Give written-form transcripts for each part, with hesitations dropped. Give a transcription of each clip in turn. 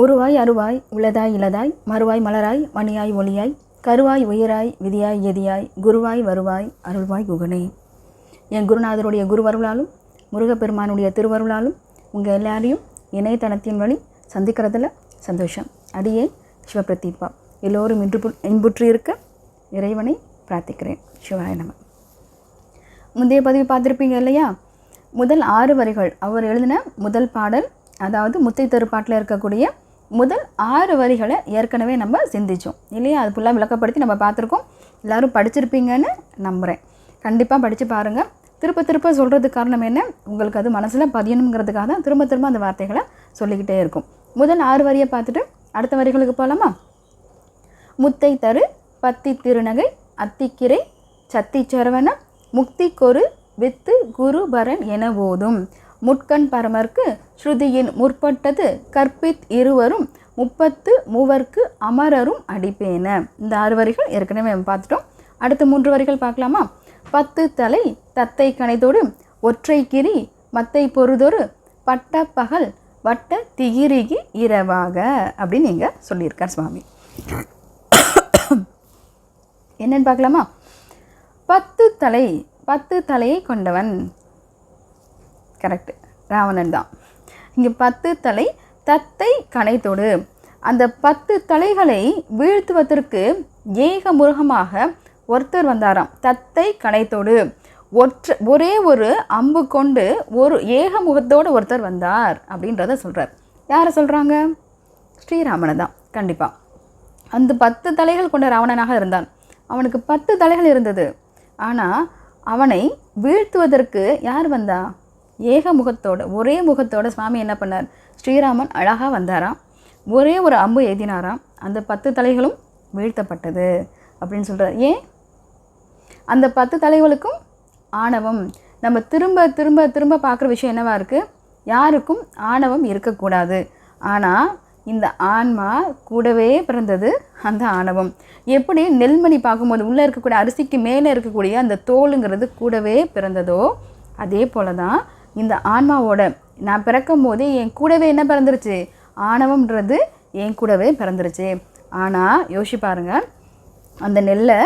உருவாய் அருவாய் உளதாய் இளதாய் மறுவாய் மலராய் மணியாய் ஒளியாய் கருவாய் உயிராய் விதியாய் எதியாய் குருவாய் வருவாய் அருள்வாய் குகனே. என் குருநாதருடைய குருவருளாலும் முருகப்பெருமானுடைய திருவருளாலும் உங்கள் எல்லாரையும் இணையதளத்தின் வழி சந்திக்கிறதுல சந்தோஷம். அடியே சிவபிரதீபா. எல்லோரும் இன்புற்று இருக்க இறைவனை பிரார்த்திக்கிறேன். சிவாய நம. முந்தைய பதிவு பார்த்துருப்பீங்க இல்லையா? முதல் 6 வரிகள் அவர் எழுதின முதல் பாடல், அதாவது முத்தை தருப்பாட்டில் இருக்கக்கூடிய முதல் 6 வரிகளை ஏற்கனவே நம்ம சிந்தித்தோம் இல்லையா? அது ஃபுல்லாக விளக்கப்படுத்தி நம்ம பார்த்துருக்கோம். எல்லோரும் படிச்சிருப்பீங்கன்னு நம்புகிறேன். கண்டிப்பாக படித்து பாருங்கள். திருப்ப திருப்ப சொல்கிறதுக்கு காரணம் என்ன, உங்களுக்கு அது மனசில் பதியணுங்கிறதுக்காக தான் திரும்ப திரும்ப அந்த வார்த்தைகளை சொல்லிக்கிட்டே இருக்கும். முதல் 6 வரியை பார்த்துட்டு அடுத்த வரிகளுக்கு போகலாமா? முத்தை தரு பத்தி திருநகை அத்திக்கிரை சத்தி சரவண முக்திக்கொரு வித்து குருபரன் என ஓதும் முட்கண் பரமர்க்கு ஸ்ருதியின் முற்பட்டது கற்பித் இருவரும் 33 அமரரும் அடிப்பேன. இந்த 6 வரிகள் ஏற்கனவே பார்த்துட்டோம். அடுத்த 3 வரிகள் பார்க்கலாமா? 10 தலை தத்தை கணைதோடு ஒற்றை கிரி மத்தை பொறுதொரு பட்ட பகல் வட்ட திகிரிகி இரவாக அப்படின்னு இங்கே சொல்லியிருக்கார் சுவாமி. என்னன்னு பார்க்கலாமா? 10 தலையை கொண்டவன். கரெக்டு, ராவணன் தான். இங்கே 10 தலை தத்தை கணைத்தொடு. அந்த 10 தலைகளை வீழ்த்துவதற்கு ஏக முருகமாக ஒருத்தர் வந்தாராம். தத்தை கணைத்தொடு ஒரே ஒரு அம்பு கொண்டு ஒரு ஏக முகத்தோடு ஒருத்தர் வந்தார் அப்படின்றத சொல்கிறார். யாரை சொல்கிறாங்க? ஸ்ரீராமனை தான். கண்டிப்பாக அந்த 10 தலைகள் கொண்ட ராவணனாக இருந்தான். அவனுக்கு 10 தலைகள் இருந்தது. ஆனால் அவனை வீழ்த்துவதற்கு யார் வந்தா? ஏக முகத்தோடு, ஒரே முகத்தோடு சுவாமி என்ன பண்ணார்? ஸ்ரீராமன் அழகாக வந்தாராம். ஒரே ஒரு அம்பு எழுதினாராம். அந்த 10 தலைகளும் வீழ்த்தப்பட்டது அப்படின்னு சொல்கிறார். ஏன்? அந்த 10 தலைகளுக்கும் ஆணவம். நம்ம திரும்ப திரும்ப திரும்ப பார்க்குற விஷயம் என்னவா இருக்குது? யாருக்கும் ஆணவம் இருக்கக்கூடாது. ஆனால் இந்த ஆன்மா கூடவே பிறந்தது அந்த ஆணவம். எப்படி நெல்மணி பார்க்கும்போது உள்ளே இருக்கக்கூடிய அரிசிக்கு மேலே இருக்கக்கூடிய அந்த தோலுங்கிறது கூடவே பிறந்ததோ, அதே போல தான் இந்த ஆன்மாவோட நான் பிறக்கும் போதே என் கூடவே என்ன பிறந்துருச்சு? ஆணவம்ன்றது என் கூடவே பிறந்துருச்சு. ஆனால் யோசிச்சு பாருங்கள், அந்த நெல்லை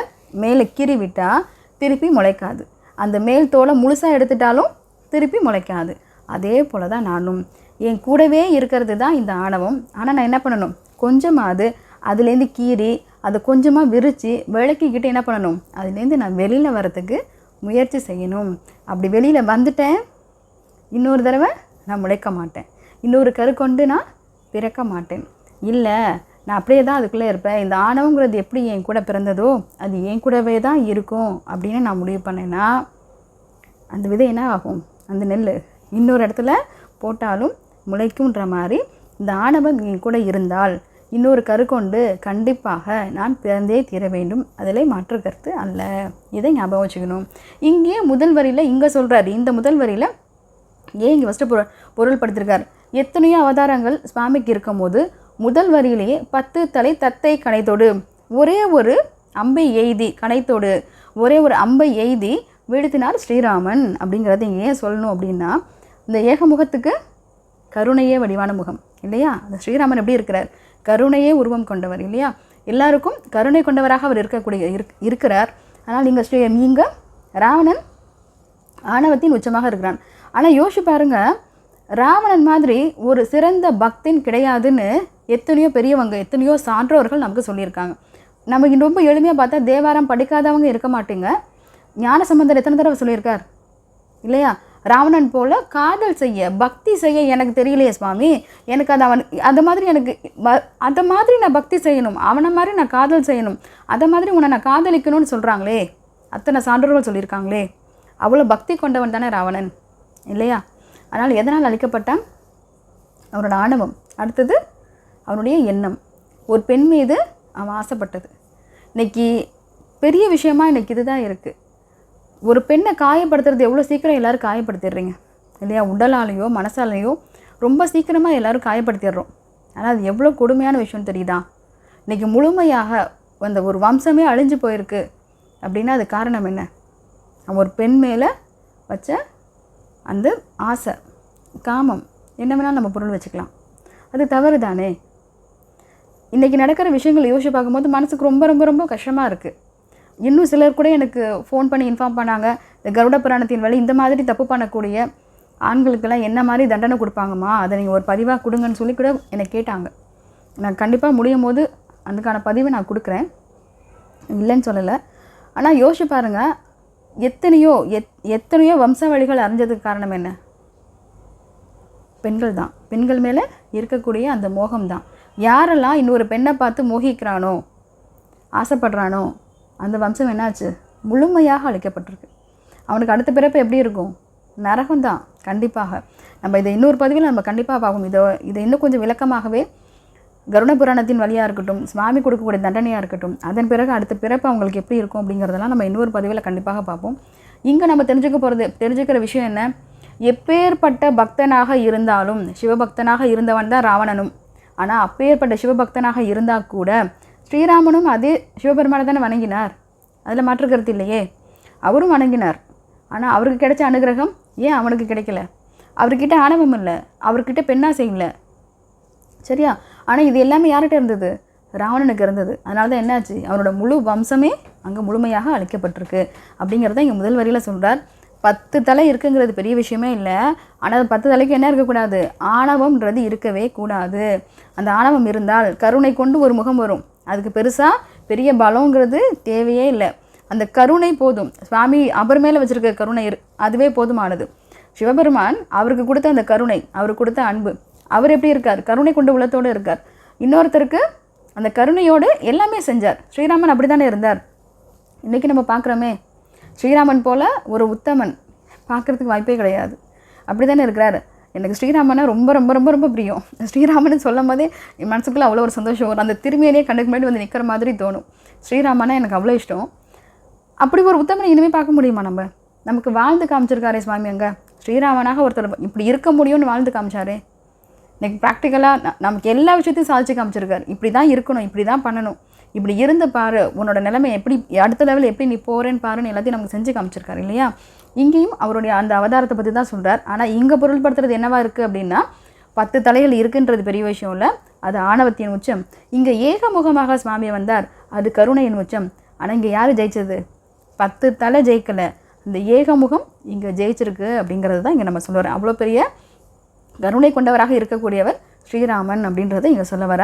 மேலே கீறி விட்டால் திருப்பி முளைக்காது. அந்த மேல் தோலை முழுசாக எடுத்துட்டாலும் திருப்பி முளைக்காது. அதே போல தான் நானும். என் கூடவே இருக்கிறது தான் இந்த ஆணவம். ஆனால் நான் என்ன பண்ணணும்? கொஞ்சமாவது அதுலேருந்து கீறி அதை கொஞ்சமாக விரித்து விளக்கிக்கிட்டு என்ன பண்ணணும்? அதுலேருந்து நான் வெளியில் வரத்துக்கு முயற்சி செய்யணும். அப்படி வெளியில் வந்துட்டேன், இன்னொரு தடவை நான் முளைக்க மாட்டேன். இன்னொரு கரு கொண்டு நான் பிறக்க மாட்டேன். இல்லை, நான் அப்படியே தான் அதுக்குள்ளே இருப்பேன். இந்த ஆணவங்கிறது எப்படி என் கூட பிறந்ததோ அது என் கூடவே தான் இருக்கும் அப்படின்னு நான் முடிவு பண்ணேன்னா அந்த விதை என்ன ஆகும்? அந்த நெல் இன்னொரு இடத்துல போட்டாலும் முளைக்கும்ன்ற மாதிரி இந்த ஆணவம் என் கூட இருந்தால் இன்னொரு கரு கொண்டு கண்டிப்பாக நான் பிறந்தே தீர வேண்டும். அதில் மாற்று கருத்து அல்ல. இதை ஞாபகம் வச்சுக்கணும். இங்கே முதல் வரியில் இங்கே சொல்கிறார். இந்த முதல் வரியில் ஏன் இங்கே ஃபஸ்ட்டு பொருள் படுத்திருக்கார்? எத்தனையோ அவதாரங்கள் சுவாமிக்கு இருக்கும் போது முதல் வரியிலேயே 10 தலை தத்தை கணைத்தோடு ஒரே ஒரு அம்பை எய்தி கணைத்தோடு ஒரே ஒரு அம்பை எய்தி வீழ்த்தினார் ஸ்ரீராமன் அப்படிங்கிறத ஏன் சொல்லணும் அப்படின்னா, இந்த ஏகமுகத்துக்கு கருணையே வடிவான முகம் இல்லையா? அந்த ஸ்ரீராமன் எப்படி இருக்கிறார்? கருணையே உருவம் கொண்டவர் இல்லையா? எல்லாருக்கும் கருணை கொண்டவராக அவர் இருக்கிறார். ஆனால் நீங்கள் ராவணன் ஆணவத்தின் உச்சமாக இருக்கிறான். ஆனால் யோசிச்சு பாருங்க, ராவணன் மாதிரி ஒரு சிறந்த பக்தன் கிடையாதுன்னு எத்தனையோ பெரியவங்க எத்தனையோ சான்றோர்கள் நமக்கு சொல்லியிருக்காங்க. நமக்கு ரொம்ப எளிமையாக பார்த்தா தேவாரம் படிக்காதவங்க இருக்க மாட்டீங்க. ஞானசம்பந்தர் எத்தனை தடவை சொல்லியிருக்கார் இல்லையா? ராவணன் போல் காதல் செய்ய பக்தி செய்ய எனக்கு தெரியலையே சுவாமி, எனக்கு அது மாதிரி எனக்கு அதை மாதிரி நான் பக்தி செய்யணும், அவனை மாதிரி நான் காதல் செய்யணும், அதை மாதிரி உன்னை நான் காதலிக்கணும்னு சொல்கிறாங்களே, அத்தனை சான்றோர்கள் சொல்லியிருக்காங்களே. அவ்வளோ பக்தி கொண்டவன் தானே ராவணன் இல்லையா? அதனால் எதனால் அழிக்கப்பட்டான்? அவனோட ஆணவம். அடுத்தது அவனுடைய எண்ணம். ஒரு பெண் மீது அவன் ஆசைப்பட்டது. இன்றைக்கி பெரிய விஷயமா இன்றைக்கி இதுதான் இருக்குது. ஒரு பெண்ணை காயப்படுத்துறது எவ்வளோ சீக்கிரம் எல்லோரும் காயப்படுத்திடுறீங்க இல்லையா? உடலாலேயோ மனசாலேயோ ரொம்ப சீக்கிரமாக எல்லோரும் காயப்படுத்திடுறோம். ஆனால் அது எவ்வளோ கொடுமையான விஷயம் தெரியுதா? இன்றைக்கி முழுமையாக அந்த ஒரு வம்சமே அழிஞ்சு போயிருக்கு அப்படின்னா அது காரணம் என்ன? அவன் ஒரு பெண் மேலே வச்ச அந்த ஆசை, காமம், என்ன வேணாலும் நம்ம பொருள் வச்சுக்கலாம். அது தவறு தானே? இன்றைக்கி நடக்கிற விஷயங்கள் யோசிச்சு பார்க்கும்போது மனசுக்கு ரொம்ப ரொம்ப ரொம்ப கஷ்டமாக இருக்குது. இன்னும் சிலர் கூட எனக்கு ஃபோன் பண்ணி இன்ஃபார்ம் பண்ணாங்க, இந்த கருட புராணத்தின் வழி இந்த மாதிரி தப்பு பண்ணக்கூடிய ஆண்களுக்கெல்லாம் என்ன மாதிரி தண்டனை கொடுப்பாங்கம்மா, அதை நீங்கள் ஒரு பதிவாக கொடுங்கன்னு சொல்லி கூட என்னை கேட்டாங்க. நான் கண்டிப்பாக முடியும் போது அதுக்கான பதிவை நான் கொடுக்குறேன், இல்லைன்னு சொல்லலை. ஆனால் யோசிச்சு பாருங்கள், எத்தனையோ வம்சாவளிகள் அறிஞ்சதுக்கு காரணம் என்ன? பெண்கள் தான். பெண்கள் மேலே இருக்கக்கூடிய அந்த மோகம்தான். யாரெல்லாம் இன்னொரு பெண்ணை பார்த்து மோகிக்கிறானோ, ஆசைப்படுறானோ, அந்த வம்சம் என்னாச்சு? முழுமையாக அழிக்கப்பட்டிருக்கு. அவனுக்கு அடுத்த பிறப்பு எப்படி இருக்கும்? நரகம்தான் கண்டிப்பாக. நம்ம இதை இன்னொரு பதிவில் நம்ம கண்டிப்பாக பார்ப்போம். இதை இன்னும் கொஞ்சம் விளக்கமாகவே கருட புராணத்தின் வழியாக இருக்கட்டும், சுவாமி கொடுக்கக்கூடிய தண்டனையாக இருக்கட்டும், அதன் பிறகு அடுத்த பிறப்பு அவங்களுக்கு எப்படி இருக்கும் அப்படிங்கிறதெல்லாம் நம்ம இன்னொரு பதிவில் கண்டிப்பாக பார்ப்போம். இங்கே நம்ம தெரிஞ்சுக்கிற விஷயம் என்ன? எப்பேற்பட்ட பக்தனாக இருந்தாலும், சிவபக்தனாக இருந்தவன் தான் ராவணனும். ஆனால் அப்பேற்பட்ட சிவபக்தனாக இருந்தால் கூட ஸ்ரீராமனும் அதே சிவபெருமானை தானே வணங்கினார். அதில் மாற்று கருத்து இல்லையே. அவரும் வணங்கினார். ஆனால் அவருக்கு கிடைச்ச அனுகிரகம் ஏன் அவனுக்கு கிடைக்கல? அவர்கிட்ட ஆணவம் இல்லை, அவர்கிட்ட பெண்ணாசை இல்லை, சரியா? ஆனால் இது எல்லாமே யார்கிட்ட இருந்தது? ராவணனுக்கு இருந்தது. அதனால தான் என்னாச்சு? அவரோட முழு வம்சமே அங்கே முழுமையாக அழிக்கப்பட்டிருக்கு அப்படிங்கிறத இங்கே முதல் வரியில் சொல்கிறார். 10 தலை இருக்குங்கிறது பெரிய விஷயமே இல்லை. ஆனால் 10 தலைக்கு என்ன இருக்கக்கூடாது? ஆணவம்ன்றது இருக்கவே கூடாது. அந்த ஆணவம் இருந்தால் கருணை கொண்டு ஒரு முகம் வரும். அதுக்கு பெருசாக பெரிய பலங்கிறது தேவையே இல்லை. அந்த கருணை போதும். சுவாமி அவர் மேலே வச்சுருக்க கருணை அதுவே போதுமானது. சிவபெருமான் அவருக்கு கொடுத்த அந்த கருணை, அவருக்கு கொடுத்த அன்பு, அவர் எப்படி இருக்கார்? கருணை கொண்டு உள்ளத்தோடு இருக்கார். இன்னொருத்தருக்கு அந்த கருணையோடு எல்லாமே செஞ்சார். ஸ்ரீராமன் அப்படி தானே இருந்தார். இன்றைக்கி நம்ம பார்க்குறோமே, ஸ்ரீராமன் போல் ஒரு உத்தமன் பார்க்குறதுக்கு வாய்ப்பே கிடையாது. அப்படி தானே இருக்கிறார். எனக்கு ஸ்ரீராமனை ரொம்ப ரொம்ப ரொம்ப ரொம்ப பிரியம். ஸ்ரீராமன் சொல்லும் போதே என் மனசுக்குள்ளே அவ்வளோ ஒரு சந்தோஷம் வரும். அந்த திரும்பியிலே கண்ணுக்கு முன்னாடி வந்து நிற்கிற மாதிரி தோணும். ஸ்ரீராமனை எனக்கு அவ்வளோ இஷ்டம். அப்படி ஒரு உத்தமனை இனிமேல் பார்க்க முடியுமா? நமக்கு வாழ்ந்து காமிச்சிருக்காரே சுவாமி. அங்கே ஸ்ரீராமனாக ஒருத்தர் இப்படி இருக்க முடியும்னு வாழ்ந்து காமிச்சாரே. இன்றைக்கி ப்ராக்டிக்கலாக நமக்கு எல்லா விஷயத்தையும் சாதிச்சு காமிச்சிருக்காரு. இப்படி தான் இருக்கணும், இப்படி தான் பண்ணணும், இப்படி இருந்து பாரு, உன்னோட நிலைமை எப்படி அடுத்த லெவலில் எப்படி நீ போகிறேன்னு பாருன்னு எல்லாத்தையும் நமக்கு செஞ்சு காமிச்சிருக்காரு இல்லையா? இங்கேயும் அவருடைய அந்த அவதாரத்தை பற்றி தான் சொல்கிறார். ஆனால் இங்கே பொருள்படுத்துறது என்னவா இருக்குது அப்படின்னா, 10 தலைகள் இருக்குன்றது பெரிய விஷயம் இல்லை, அது ஆணவத்தின் உச்சம். இங்கே ஏகமுகமாக சுவாமி வந்தார், அது கருணையின் உச்சம். ஆனால் இங்கே யார் ஜெயிச்சது? 10 தலை ஜெயிக்கலை, இந்த ஏகமுகம் இங்கே ஜெயிச்சிருக்கு அப்படிங்கிறது தான் இங்கே நம்ம சொல்லுவார். அவ்வளோ பெரிய கருணை கொண்டவராக இருக்கக்கூடியவர் ஸ்ரீராமன் அப்படின்றத இங்கே சொல்ல வர.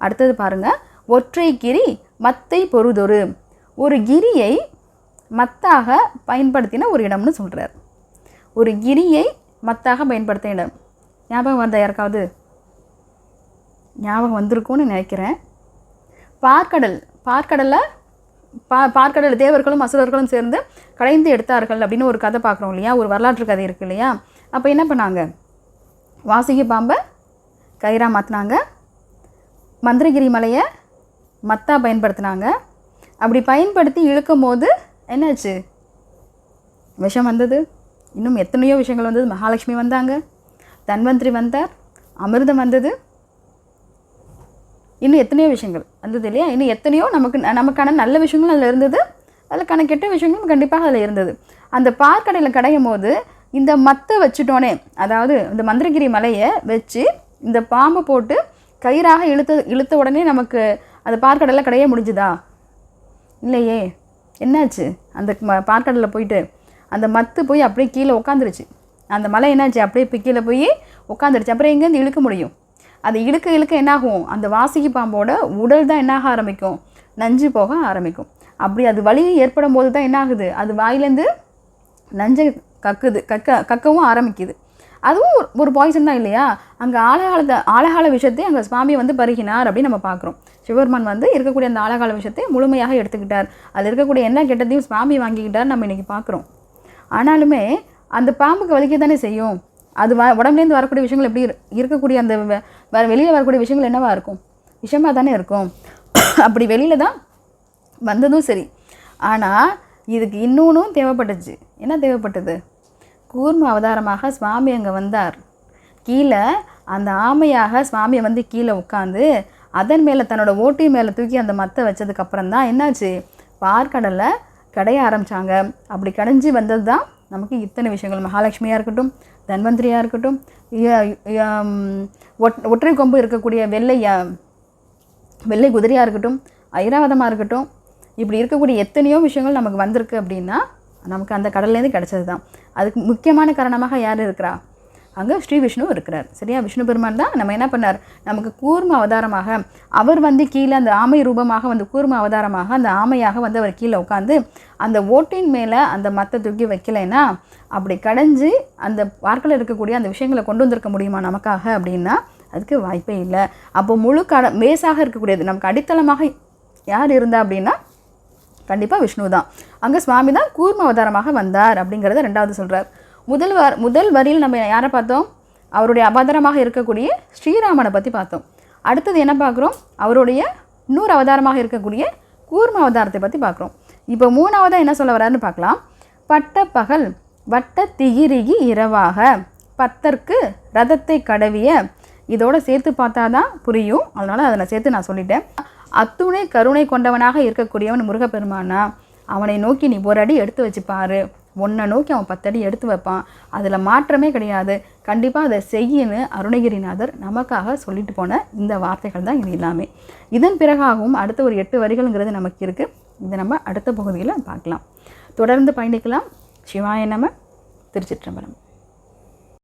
அடுத்தது பாருங்கள், ஒற்றை கிரி மத்தை பொருதொரு. ஒரு கிரியை மத்தாக பயன்படுத்தின ஒரு இடம்னு சொல்கிறார். ஒரு கிரியை மத்தாக பயன்படுத்தின இடம் ஞாபகம் வந்தா யாருக்காவது? ஞாபகம் வந்திருக்கும்னு நினைக்கிறேன். பார்க்கடல் தேவர்களும் அசுரர்களும் சேர்ந்து கடைந்து எடுத்தார்கள் அப்படின்னு ஒரு கதை பார்க்குறோம் இல்லையா? ஒரு வரலாற்று கதை இருக்குது இல்லையா? அப்போ என்ன பண்ணாங்க? வாசுகி பாம்பை கயிறா மாற்றினாங்க, மந்திரகிரி மலையை மத்தா பயன்படுத்தினாங்க. அப்படி பயன்படுத்தி இழுக்கும் போது என்னாச்சு? விஷம் வந்தது. இன்னும் எத்தனையோ விஷயங்கள் வந்தது. மகாலட்சுமி வந்தாங்க, தன்வந்திரி வந்தார், அமிர்தம் வந்தது, இன்னும் எத்தனையோ விஷயங்கள் வந்தது இல்லையா? இன்னும் எத்தனையோ நமக்கான நல்ல விஷயங்களும் அதில் இருந்தது, அதுக்கான கெட்ட விஷயங்களும் கண்டிப்பாக அதில் இருந்தது. அந்த பார்க்கடையில் கடையும் போது இந்த மத்தை வச்சுட்டோன்னே, அதாவது இந்த மந்திரகிரி மலையை வச்சு இந்த பாம்பை போட்டு கயிறாக இழுத்த உடனே நமக்கு அந்த பார்க்கடலில் கடைய முடிஞ்சுதா? இல்லையே. என்னாச்சு? அந்த பார்க்கடலில் போயிட்டு அந்த மத்து போய் அப்படியே கீழே உட்காந்துருச்சு. அந்த மலை என்னாச்சு? அப்படியே இப்போ கீழே போய் உட்காந்துருச்சு. அப்புறம் எங்கேருந்து இழுக்க முடியும்? அது இழுக்க என்னாகும்? அந்த வாசுகி பாம்போட உடல் தான் என்னாக ஆரம்பிக்கும்? நஞ்சு போக ஆரம்பிக்கும். அப்படி அது வலி ஏற்படும் போது தான் என்னாகுது? அது வாயிலேருந்து நஞ்சை கக்கவும் ஆரம்பிக்குது. அதுவும் ஒரு பாய்சன் தான் இல்லையா? அங்கே ஆழகால விஷயத்தை அங்கே சுவாமி வந்து பருகினார் அப்படின்னு நம்ம பார்க்குறோம். சிவபெருமான் வந்து இருக்கக்கூடிய அந்த ஆழகால விஷயத்தை முழுமையாக எடுத்துக்கிட்டார். அதில் இருக்கக்கூடிய எல்லா கெட்டதையும் சுவாமி வாங்கிக்கிட்டார் நம்ம இன்றைக்கி பார்க்குறோம். ஆனாலுமே அந்த பாம்புக்கு வலிக்க தானே செய்யும். அது உடம்புலேருந்து வரக்கூடிய விஷயங்கள் எப்படி இருக்கக்கூடிய அந்த வெளியில் வரக்கூடிய விஷயங்கள் என்னவா இருக்கும்? விஷமாக தானே இருக்கும். அப்படி வெளியில் தான் வந்ததும் சரி. ஆனால் இதுக்கு இன்னொன்றும் தேவைப்பட்டுச்சு. என்ன தேவைப்பட்டது? கூர்ம அவதாரமாக சுவாமி அங்கே வந்தார். கீழே அந்த ஆமையாக சுவாமியை வந்து கீழே உட்காந்து அதன் மேலே தன்னோட ஓட்டி மேலே தூக்கி அந்த மத்தை வச்சதுக்கப்புறம் தான் என்னாச்சு? பார்க்கடலில் கடைய ஆரம்பித்தாங்க. அப்படி கடைஞ்சி வந்தது தான் நமக்கு இத்தனை விஷயங்கள். மகாலட்சுமியாக இருக்கட்டும், தன்வந்திரியாக இருக்கட்டும், ஒற்றை கொம்பு இருக்கக்கூடிய வெள்ளை வெள்ளை குதிரையாக இருக்கட்டும், ஐராவதமாக இருக்கட்டும், இப்படி இருக்கக்கூடிய எத்தனையோ விஷயங்கள் நமக்கு வந்திருக்கு அப்படின்னா நமக்கு அந்த கடல்லேருந்து கிடச்சது தான். அதுக்கு முக்கியமான காரணமாக யார் இருக்கிறா? அங்கே ஸ்ரீ விஷ்ணு இருக்கிறார். சரியா? விஷ்ணு பெருமான் தான் நம்ம என்ன பண்ணார், நமக்கு கூர்ம அவதாரமாக அவர் வந்து கீழே அந்த ஆமை ரூபமாக வந்து கூர்ம அவதாரமாக அந்த ஆமையாக வந்து அவர் கீழே உட்காந்து அந்த ஓட்டின் மேலே அந்த மத்தை தூக்கி வைக்கலைன்னா அப்படி கடைஞ்சி அந்த பார்க்கல இருக்கக்கூடிய அந்த விஷயங்களை கொண்டு வந்திருக்க முடியுமா நமக்காக அப்படின்னா அதுக்கு வாய்ப்பே இல்லை. அப்போ முழு மேசாக இருக்கக்கூடியது நமக்கு அடித்தளமாக யார் இருந்தா அப்படின்னா கண்டிப்பாக விஷ்ணு தான். அங்கே சுவாமி தான் கூர்ம அவதாரமாக வந்தார் அப்படிங்கிறத 2வது சொல்கிறார். முதல் வரியில் நம்ம யாரை பார்த்தோம்? அவருடைய அவதாரமாக இருக்கக்கூடிய ஸ்ரீராமனை பற்றி பார்த்தோம். அடுத்தது என்ன பார்க்குறோம்? அவருடைய இன்னொரு அவதாரமாக இருக்கக்கூடிய கூர்ம அவதாரத்தை பற்றி பார்க்குறோம். இப்போ 3வதாக என்ன சொல்ல வர்றாருன்னு பார்க்கலாம். பட்ட பகல் வட்ட திகிரிகி இரவாக பத்தற்கு ரதத்தை கடவிய, இதோட சேர்த்து பார்த்தா தான் புரியும், அதனால் அதை சேர்த்து நான் சொல்லிட்டேன். அத்துணை கருணை கொண்டவனாக இருக்கக்கூடியவன் முருகப்பெருமானா, அவனை நோக்கி நீ ஒரு அடி எடுத்து வச்சு பாரு, உன்னை நோக்கி அவன் 10 அடி எடுத்து வைப்பான், அதில் மாற்றமே கிடையாது, கண்டிப்பாக அதை செய்யின்னு அருணகிரிநாதர் நமக்காக சொல்லிட்டு போன இந்த வார்த்தைகள் தான் இது எல்லாமே. இதன் பிறகாகவும் அடுத்த ஒரு 8 வரிகள்ங்கிறது நமக்கு இருக்குது. இதை நம்ம அடுத்த பகுதியில் பார்க்கலாம். தொடர்ந்து பயணிக்கலாம். சிவாய நம. திருச்சிற்றம்பலம்.